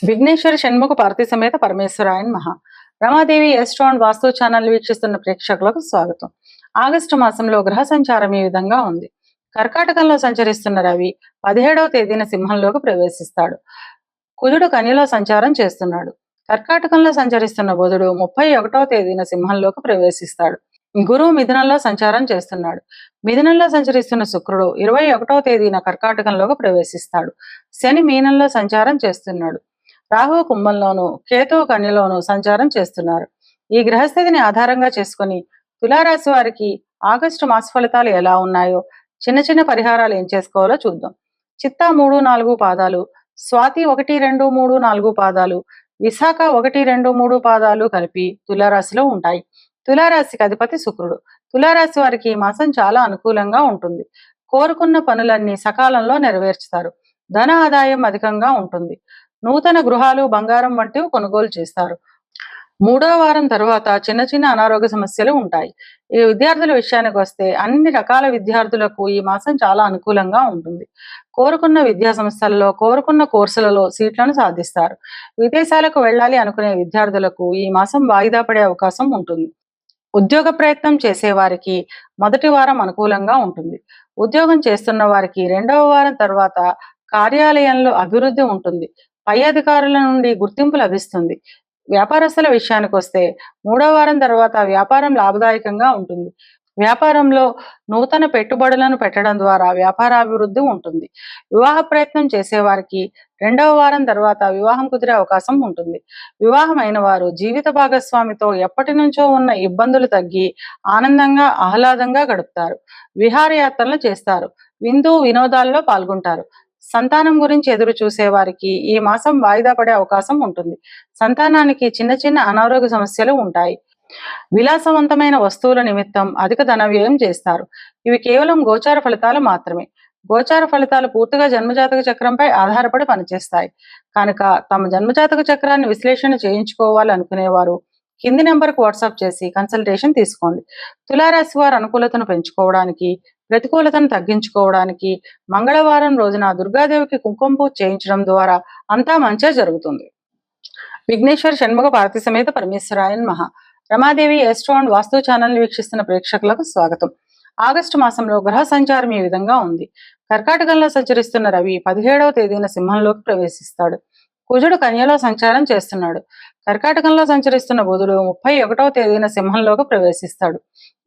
విఘ్నేశ్వర షణ్ముఖ పార్వతీ సమేత పరమేశ్వరాయన్ మహా. రమాదేవి ఎస్ట్రాన్ వాస్తు ఛానల్ వీక్షిస్తున్న ప్రేక్షకులకు స్వాగతం. ఆగస్టు మాసంలో గ్రహ సంచారం ఈ విధంగా ఉంది. కర్కాటకంలో సంచరిస్తున్న రవి 17వ తేదీన సింహంలోకి ప్రవేశిస్తాడు. కుజుడు కన్యలో సంచారం చేస్తున్నాడు. కర్కాటకంలో సంచరిస్తున్న బుధుడు 31వ తేదీన సింహంలోకి ప్రవేశిస్తాడు. గురువు మిథునంలో సంచారం చేస్తున్నాడు. మిథునంలో సంచరిస్తున్న శుక్రుడు 21వ తేదీన కర్కాటకంలోకి ప్రవేశిస్తాడు. శని మీనంలో సంచారం చేస్తున్నాడు. రాహువు కుంభంలోను, కేతువు కన్యలోను సంచారం చేస్తున్నారు. ఈ గ్రహస్థితిని ఆధారంగా చేసుకుని తులారాశి వారికి ఆగస్టు మాస ఫలితాలు ఎలా ఉన్నాయో, చిన్న చిన్న పరిహారాలు ఏం చేసుకోవాలో చూద్దాం. చిత్తా 3, 4 పాదాలు, స్వాతి 1, 2, 3, 4 పాదాలు, విశాఖ 1, 2, 3 పాదాలు కలిపి తులారాశిలో ఉంటాయి. తులారాశికి అధిపతి శుక్రుడు. తులారాశి వారికి ఈ మాసం చాలా అనుకూలంగా ఉంటుంది. కోరుకున్న పనులన్నీ సకాలంలో నెరవేర్చుతారు. ధన ఆదాయం అధికంగా ఉంటుంది. నూతన గృహాలు, బంగారం వంటివి కొనుగోలు చేస్తారు. 3వ వారం తర్వాత చిన్న చిన్న అనారోగ్య సమస్యలు ఉంటాయి. ఈ విద్యార్థుల విషయానికి వస్తే అన్ని రకాల విద్యార్థులకు ఈ మాసం చాలా అనుకూలంగా ఉంటుంది. కోరుకున్న విద్యా సంస్థల్లో, కోరుకున్న కోర్సులలో సీట్లను సాధిస్తారు. విదేశాలకు వెళ్ళాలి అనుకునే విద్యార్థులకు ఈ మాసం వాయిదా పడే అవకాశం ఉంటుంది. ఉద్యోగ ప్రయత్నం చేసేవారికి మొదటి వారం అనుకూలంగా ఉంటుంది. ఉద్యోగం చేస్తున్న వారికి 2వ వారం తర్వాత కార్యాలయంలో అభివృద్ధి ఉంటుంది. పై అధికారుల నుండి గుర్తింపు లభిస్తుంది. వ్యాపారస్తుల విషయానికి వస్తే 3వ వారం తర్వాత వ్యాపారం లాభదాయకంగా ఉంటుంది. వ్యాపారంలో నూతన పెట్టుబడులను పెట్టడం ద్వారా వ్యాపారాభివృద్ధి ఉంటుంది. వివాహ ప్రయత్నం చేసేవారికి 2వ వారం తర్వాత వివాహం కుదిరే అవకాశం ఉంటుంది. వివాహమైన వారు జీవిత భాగస్వామితో ఎప్పటి నుంచో ఉన్న ఇబ్బందులు తగ్గి ఆనందంగా, ఆహ్లాదంగా గడుపుతారు. విహారయాత్రలు చేస్తారు. విందు వినోదాల్లో పాల్గొంటారు. సంతానం గురించి ఎదురు చూసే వారికి ఈ మాసం వాయిదా పడే అవకాశం ఉంటుంది. సంతానానికి చిన్న చిన్న అనారోగ్య సమస్యలు ఉంటాయి. విలాసవంతమైన వస్తువుల నిమిత్తం అధిక ధన వ్యయం చేస్తారు. ఇవి కేవలం గోచార ఫలితాలు మాత్రమే. గోచార ఫలితాలు పూర్తిగా జన్మజాతక చక్రంపై ఆధారపడి పనిచేస్తాయి. కనుక తమ జన్మజాతక చక్రాన్ని విశ్లేషణ చేయించుకోవాలి అనుకునేవారు కింది నెంబర్కు వాట్సాప్ చేసి కన్సల్టేషన్ తీసుకోండి. తులారాశి వారి అనుకూలతను పెంచుకోవడానికి, ప్రతికూలతను తగ్గించుకోవడానికి మంగళవారం రోజున దుర్గాదేవికి కుంకుమ పూజ చేయించడం ద్వారా అంతా మంచిగా జరుగుతుంది. విఘ్నేశ్వర షణ్ముఖ పార్వతీ సమేత పరమేశ్వరాయన్ మహా. రమాదేవి ఎస్ట్రాన్ వాస్తు ఛానల్ వీక్షిస్తున్న ప్రేక్షకులకు స్వాగతం. ఆగస్టు మాసంలో గ్రహ సంచారం ఈ విధంగా ఉంది. కర్కాటకంలో సంచరిస్తున్న రవి 17వ తేదీన సింహంలోకి ప్రవేశిస్తాడు. కుజుడు కన్యలో సంచారం చేస్తున్నాడు. కర్కాటకంలో సంచరిస్తున్న బుధుడు 31వ తేదీన సింహంలోకి ప్రవేశిస్తాడు.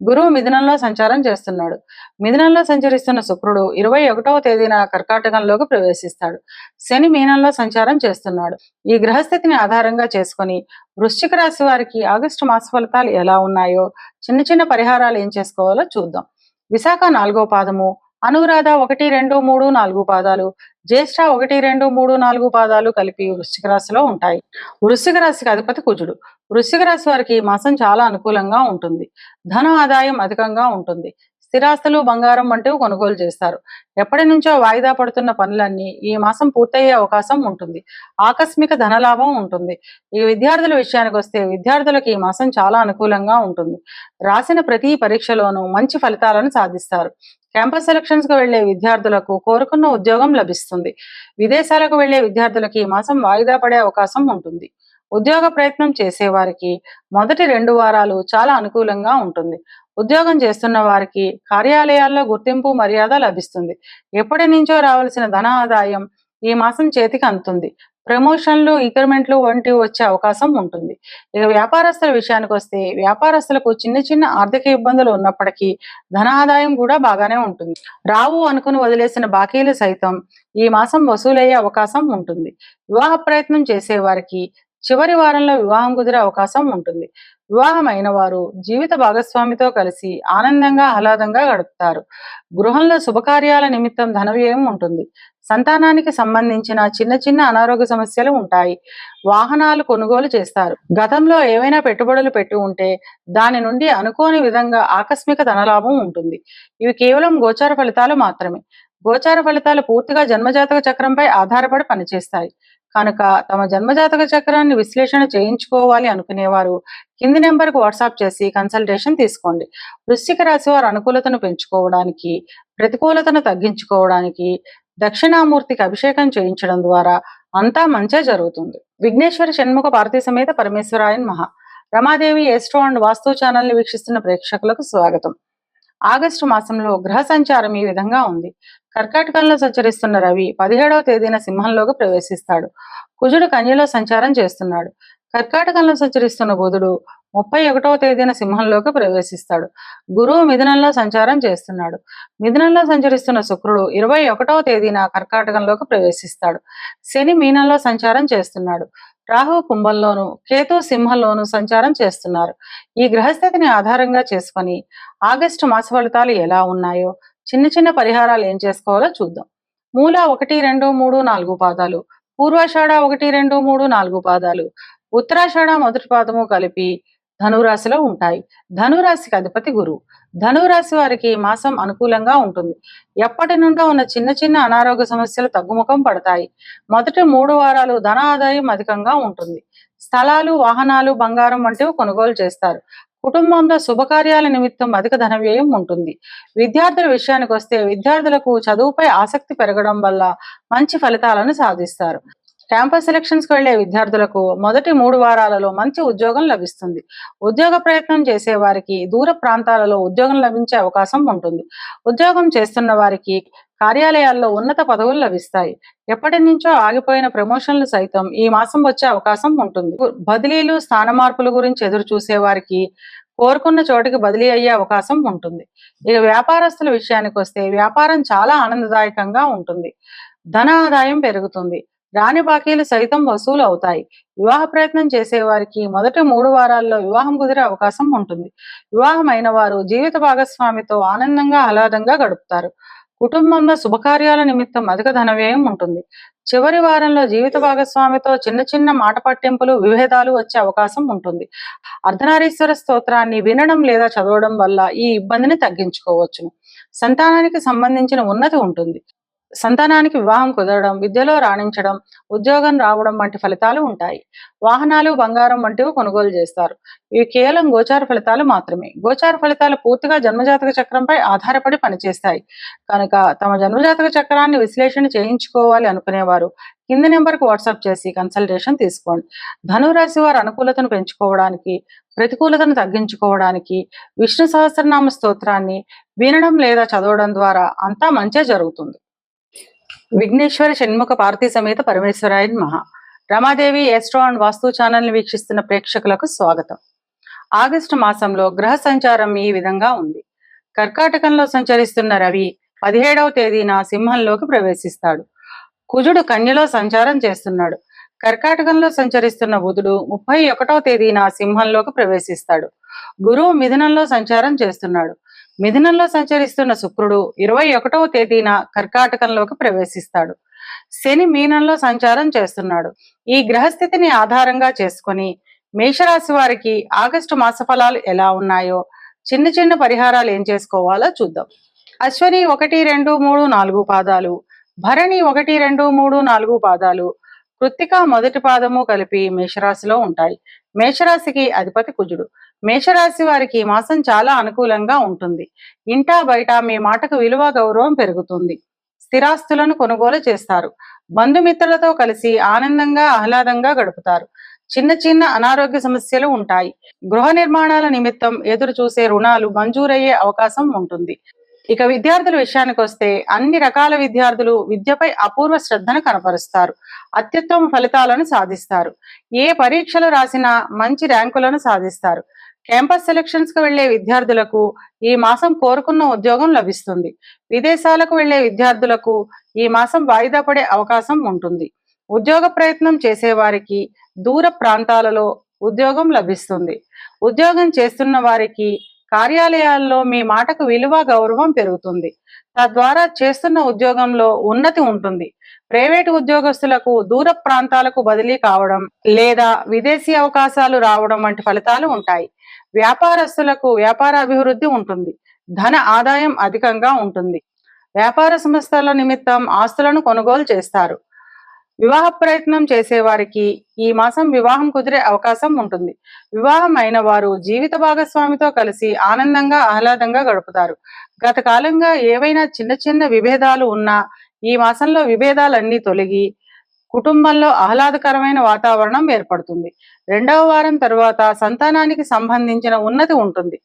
గురువు మిథునంలో సంచారం చేస్తున్నాడు. మిథునంలో సంచరిస్తున్న శుక్రుడు 21వ తేదీన కర్కాటకంలోకి ప్రవేశిస్తాడు. శని మీనంలో సంచారం చేస్తున్నాడు. ఈ గ్రహస్థితిని ఆధారంగా చేసుకుని వృశ్చిక రాశి వారికి ఆగస్టు మాస ఫలితాలు ఎలా ఉన్నాయో, చిన్న చిన్న పరిహారాలు ఏం చేసుకోవాలో చూద్దాం. విశాఖ 4వ పాదము, అనురాధ 1, 2, 3, 4 పాదాలు, జ్యేష్ఠ 1, 2, 3, 4 పాదాలు కలిపి వృశ్చిక రాశిలో ఉంటాయి. వృశ్చిక రాశికి అధిపతి కుజుడు. వృశ్చిక రాశి వారికి ఈ మాసం చాలా అనుకూలంగా ఉంటుంది. ధన ఆదాయం అధికంగా ఉంటుంది. స్థిరాస్తులు, బంగారం వంటివి కొనుగోలు చేస్తారు. ఎప్పటి నుంచో వాయిదా పడుతున్న పనులన్నీ ఈ మాసం పూర్తయ్యే అవకాశం ఉంటుంది. ఆకస్మిక ధనలాభం ఉంటుంది. ఈ విద్యార్థుల విషయానికి వస్తే విద్యార్థులకు ఈ మాసం చాలా అనుకూలంగా ఉంటుంది. రాసిన ప్రతి పరీక్షలోనూ మంచి ఫలితాలను సాధిస్తారు. క్యాంపస్ సెలక్షన్స్ కు వెళ్లే విద్యార్థులకు కోరుకున్న ఉద్యోగం లభిస్తుంది. విదేశాలకు వెళ్లే విద్యార్థులకి ఈ మాసం వాయిదా పడే అవకాశం ఉంటుంది. ఉద్యోగ ప్రయత్నం చేసేవారికి మొదటి 2 వారాలు చాలా అనుకూలంగా ఉంటుంది. ఉద్యోగం చేస్తున్న వారికి కార్యాలయాల్లో గుర్తింపు, మర్యాద లభిస్తుంది. ఎప్పటి నుంచో రావాల్సిన ధన ఆదాయం ఈ మాసం చేతికి అందుతుంది. ప్రమోషన్లు, ఇంక్రిమెంట్లు వంటివి వచ్చే అవకాశం ఉంటుంది. ఇక వ్యాపారస్తుల విషయానికి వస్తే వ్యాపారస్తులకు చిన్న చిన్న ఆర్థిక ఇబ్బందులు ఉన్నప్పటికీ ధన ఆదాయం కూడా బాగానే ఉంటుంది. రావు అనుకుని వదిలేసిన బాకీలు సైతం ఈ మాసం వసూలయ్యే అవకాశం ఉంటుంది. వివాహ ప్రయత్నం చేసే వారికి చివరి వారంలో వివాహం కుదిరే అవకాశం ఉంటుంది. వివాహం అయిన వారు జీవిత భాగస్వామితో కలిసి ఆనందంగా, ఆహ్లాదంగా గడుపుతారు. గృహంలో శుభకార్యాల నిమిత్తం ధన వ్యయం ఉంటుంది. సంతానానికి సంబంధించిన చిన్న చిన్న అనారోగ్య సమస్యలు ఉంటాయి. వాహనాలు కొనుగోలు చేస్తారు. గతంలో ఏవైనా పెట్టుబడులు పెట్టి ఉంటే దాని నుండి అనుకోని విధంగా ఆకస్మిక ధనలాభం ఉంటుంది. ఇవి కేవలం గోచార ఫలితాలు మాత్రమే. గోచార ఫలితాలు పూర్తిగా జన్మజాతక చక్రంపై ఆధారపడి పనిచేస్తాయి. కనుక తమ జన్మజాతక చక్రాన్ని విశ్లేషణ చేయించుకోవాలి అనుకునేవారు కింది నెంబర్కు వాట్సాప్ చేసి కన్సల్టేషన్ తీసుకోండి. వృశ్చిక రాశి వారి అనుకూలతను పెంచుకోవడానికి, ప్రతికూలతను తగ్గించుకోవడానికి దక్షిణామూర్తికి అభిషేకం చేయించడం ద్వారా అంతా మంచే జరుగుతుంది. విఘ్నేశ్వర షణ్ముఖ పార్వతీ సమేత పరమేశ్వరాయన్ మహా. రమాదేవి ఎస్ట్రో అండ్ వాస్తు ఛానల్ ని వీక్షిస్తున్న ప్రేక్షకులకు స్వాగతం. ఆగస్టు మాసంలో గ్రహ సంచారం ఈ విధంగా ఉంది. కర్కాటకంలో సంచరిస్తున్న రవి 17వ తేదీన సింహంలోకి ప్రవేశిస్తాడు. కుజుడు కన్యలో సంచారం చేస్తున్నాడు. కర్కాటకంలో సంచరిస్తున్న బుధుడు 31వ తేదీన సింహంలోకి ప్రవేశిస్తాడు. గురువు మిథునంలో సంచారం చేస్తున్నాడు. మిథునంలో సంచరిస్తున్న శుక్రుడు 21వ తేదీన కర్కాటకంలోకి ప్రవేశిస్తాడు. శని మీనంలో సంచారం చేస్తున్నాడు. రాహు కుంభంలోను, కేతు సింహంలోను సంచారం చేస్తున్నారు. ఈ గ్రహస్థితిని ఆధారంగా చేసుకొని ఆగస్టు మాస ఫలితాలు ఎలా ఉన్నాయో, చిన్న చిన్న పరిహారాలు ఏం చేసుకోవాలో చూద్దాం. మూల 1, 2, 3, 4 పాదాలు, పూర్వాషాఢ 1, 2, 3, 4 పాదాలు, ఉత్తరాషాఢ మొదటి పాదము కలిపి ధనురాశిలో ఉంటాయి. ధనురాశికి అధిపతి గురువు. ధనురాశి వారికి మాసం అనుకూలంగా ఉంటుంది. ఎప్పటి నుండో ఉన్న చిన్న చిన్న అనారోగ్య సమస్యలు తగ్గుముఖం పడతాయి. మొదటి 3 వారాలు ధన ఆదాయం అధికంగా ఉంటుంది. స్థలాలు, వాహనాలు, బంగారం వంటివి కొనుగోలు చేస్తారు. కుటుంబంలో శుభకార్యాల నిమిత్తం అధిక ధన వ్యయం ఉంటుంది. విద్యార్థుల విషయానికి వస్తే విద్యార్థులకు చదువుపై ఆసక్తి పెరగడం వల్ల మంచి ఫలితాలను సాధిస్తారు. క్యాంపస్ సెలక్షన్స్ కు వెళ్లే విద్యార్థులకు మొదటి 3 వారాలలో మంచి ఉద్యోగం లభిస్తుంది. ఉద్యోగ ప్రయత్నం చేసే వారికి దూర ప్రాంతాలలో ఉద్యోగం లభించే అవకాశం ఉంటుంది. ఉద్యోగం చేస్తున్న వారికి కార్యాలయాల్లో ఉన్నత పదవులు లభిస్తాయి. ఎప్పటి నుంచో ఆగిపోయిన ప్రమోషన్లు సైతం ఈ మాసం వచ్చే అవకాశం ఉంటుంది. బదిలీలు, స్థాన మార్పుల గురించి ఎదురు చూసే వారికి కోరుకున్న చోటికి బదిలీ అయ్యే అవకాశం ఉంటుంది. ఇక వ్యాపారస్తుల విషయానికి వస్తే వ్యాపారం చాలా ఆనందదాయకంగా ఉంటుంది. ధన ఆదాయం పెరుగుతుంది. రాని బాకీలు సైతం వసూలు అవుతాయి. వివాహ ప్రయత్నం చేసే వారికి మొదటి 3 వారాల్లో వివాహం కుదిరే అవకాశం ఉంటుంది. వివాహం అయిన వారు జీవిత భాగస్వామితో ఆనందంగా ఆహ్లాదంగా గడుపుతారు. కుటుంబంలో శుభకార్యాల నిమిత్తం అధిక ధన వ్యయం ఉంటుంది. చివరి వారంలో జీవిత భాగస్వామితో చిన్న చిన్న మాట పట్టింపులు, విభేదాలు వచ్చే అవకాశం ఉంటుంది. అర్ధనారీశ్వర స్తోత్రాన్ని వినడం లేదా చదవడం వల్ల ఈ ఇబ్బందిని తగ్గించుకోవచ్చును. సంతానానికి సంబంధించిన ఉన్నతి ఉంటుంది. సంతానానికి వివాహం కుదరడం, విద్యలో రాణించడం, ఉద్యోగం రావడం వంటి ఫలితాలు ఉంటాయి. వాహనాలు, బంగారం వంటివి కొనుగోలు చేస్తారు. ఇవి కేవలం గోచార ఫలితాలు మాత్రమే. గోచార ఫలితాలు పూర్తిగా జన్మజాతక చక్రంపై ఆధారపడి పనిచేస్తాయి కనుక తమ జన్మజాతక చక్రాన్ని విశ్లేషణ చేయించుకోవాలి అనుకునేవారు కింది నెంబర్కు వాట్సాప్ చేసి కన్సల్టేషన్ తీసుకోండి. ధనురాశి వారి అనుకూలతను పెంచుకోవడానికి, ప్రతికూలతను తగ్గించుకోవడానికి విష్ణు సహస్రనామ స్తోత్రాన్ని వినడం లేదా చదవడం ద్వారా అంతా మంచే జరుగుతుంది. విఘ్నేశ్వర షణ్ముఖ పార్వతీ సమేత పరమేశ్వరాయన్ మహా. రమాదేవి ఎస్ట్రో అండ్ వాస్తు ఛానల్ ని వీక్షిస్తున్న ప్రేక్షకులకు స్వాగతం. ఆగస్టు మాసంలో గ్రహ సంచారం ఈ విధంగా ఉంది. కర్కాటకంలో సంచరిస్తున్న రవి 17వ తేదీన సింహంలోకి ప్రవేశిస్తాడు. కుజుడు కన్యలో సంచారం చేస్తున్నాడు. కర్కాటకంలో సంచరిస్తున్న బుధుడు 31వ తేదీన సింహంలోకి ప్రవేశిస్తాడు. గురువు మిథునంలో సంచారం చేస్తున్నాడు. మిథునంలో సంచరిస్తున్న శుక్రుడు 21వ తేదీన కర్కాటకంలోకి ప్రవేశిస్తాడు. శని మీనంలో సంచారం చేస్తున్నాడు. ఈ గ్రహస్థితిని ఆధారంగా చేసుకొని మేషరాశి వారికి ఆగస్టు మాస ఫలాలు ఎలా ఉన్నాయో, చిన్న చిన్న పరిహారాలు ఏం చేసుకోవాలో చూద్దాం. అశ్వని 1, 2, 3, 4 పాదాలు, భరణి 1, 2, 3, 4 పాదాలు, కృత్తిక మొదటి పాదము కలిపి మేషరాశిలో ఉంటాయి. మేషరాశికి అధిపతి కుజుడు. మేషరాశి వారికి ఈ మాసం చాలా అనుకూలంగా ఉంటుంది. ఇంటా బయట మీ మాటకు విలువ, గౌరవం పెరుగుతుంది. స్థిరాస్తులను కొనుగోలు చేస్తారు. బంధుమిత్రులతో కలిసి ఆనందంగా ఆహ్లాదంగా గడుపుతారు. చిన్న చిన్న అనారోగ్య సమస్యలు ఉంటాయి. గృహ నిర్మాణాల నిమిత్తం ఎదురు చూసే రుణాలు మంజూరయ్యే అవకాశం ఉంటుంది. ఇక విద్యార్థుల విషయానికి వస్తే అన్ని రకాల విద్యార్థులు విద్యపై అపూర్వ శ్రద్ధను కనపరుస్తారు. అత్యుత్తమ ఫలితాలను సాధిస్తారు. ఏ పరీక్షలు రాసినా మంచి ర్యాంకులను సాధిస్తారు. క్యాంపస్ సెలక్షన్స్ కు వెళ్లే విద్యార్థులకు ఈ మాసం కోరుకున్న ఉద్యోగం లభిస్తుంది. విదేశాలకు వెళ్లే విద్యార్థులకు ఈ మాసం వాయిదా పడే అవకాశం ఉంటుంది. ఉద్యోగ ప్రయత్నం చేసే వారికి దూర ప్రాంతాలలో ఉద్యోగం లభిస్తుంది. ఉద్యోగం చేస్తున్న వారికి కార్యాలయాల్లో మీ మాటకు విలువ, గౌరవం పెరుగుతుంది. తద్వారా చేస్తున్న ఉద్యోగంలో ఉన్నతి ఉంటుంది. ప్రైవేటు ఉద్యోగస్తులకు దూర ప్రాంతాలకు బదిలీ కావడం లేదా విదేశీ అవకాశాలు రావడం వంటి ఫలితాలు ఉంటాయి. వ్యాపారస్తులకు వ్యాపార అభివృద్ధి ఉంటుంది. ధన ఆదాయం అధికంగా ఉంటుంది. వ్యాపార సంస్థల నిమిత్తం ఆస్తులను కొనుగోలు చేస్తారు. వివాహ ప్రయత్నం చేసేవారికి ఈ మాసం వివాహం కుదిరే అవకాశం ఉంటుంది. వివాహం అయిన వారు జీవిత భాగస్వామితో కలిసి ఆనందంగా ఆహ్లాదంగా గడుపుతారు. గత కాలంగా ఏవైనా చిన్న చిన్న విభేదాలు ఉన్నా ఈ మాసంలో విభేదాలన్నీ తొలగి కుటుంబంలో ఆహ్లాదకరమైన వాతావరణం ఏర్పడుతుంది. రెండవ వారం తరువాత సంతానానికి సంబంధించిన ఉన్నతి ఉంటుంది.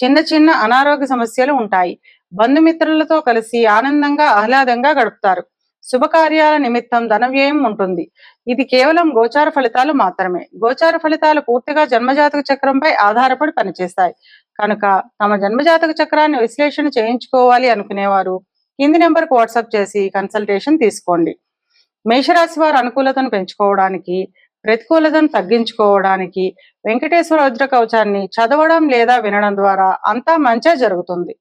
చిన్న చిన్న అనారోగ్య సమస్యలు ఉంటాయి. బంధుమిత్రులతో కలిసి ఆనందంగా ఆహ్లాదంగా గడుపుతారు. శుభకార్యాల నిమిత్తం ధన వ్యయం ఉంటుంది. ఇది కేవలం గోచార ఫలితాలు మాత్రమే. గోచార ఫలితాలు పూర్తిగా జన్మజాతక చక్రంపై ఆధారపడి పనిచేస్తాయి కనుక తమ జన్మజాతక చక్రాన్ని విశ్లేషణ చేయించుకోవాలి అనుకునేవారు కింది నెంబర్కు వాట్సాప్ చేసి కన్సల్టేషన్ తీసుకోండి. మేషరాశి వారు అనుకూలతను పెంచుకోవడానికి, ప్రతికూలతను తగ్గించుకోవడానికి వెంకటేశ్వర వజ్ర కవచాన్ని చదవడం లేదా వినడం ద్వారా అంతా మంచే జరుగుతుంది.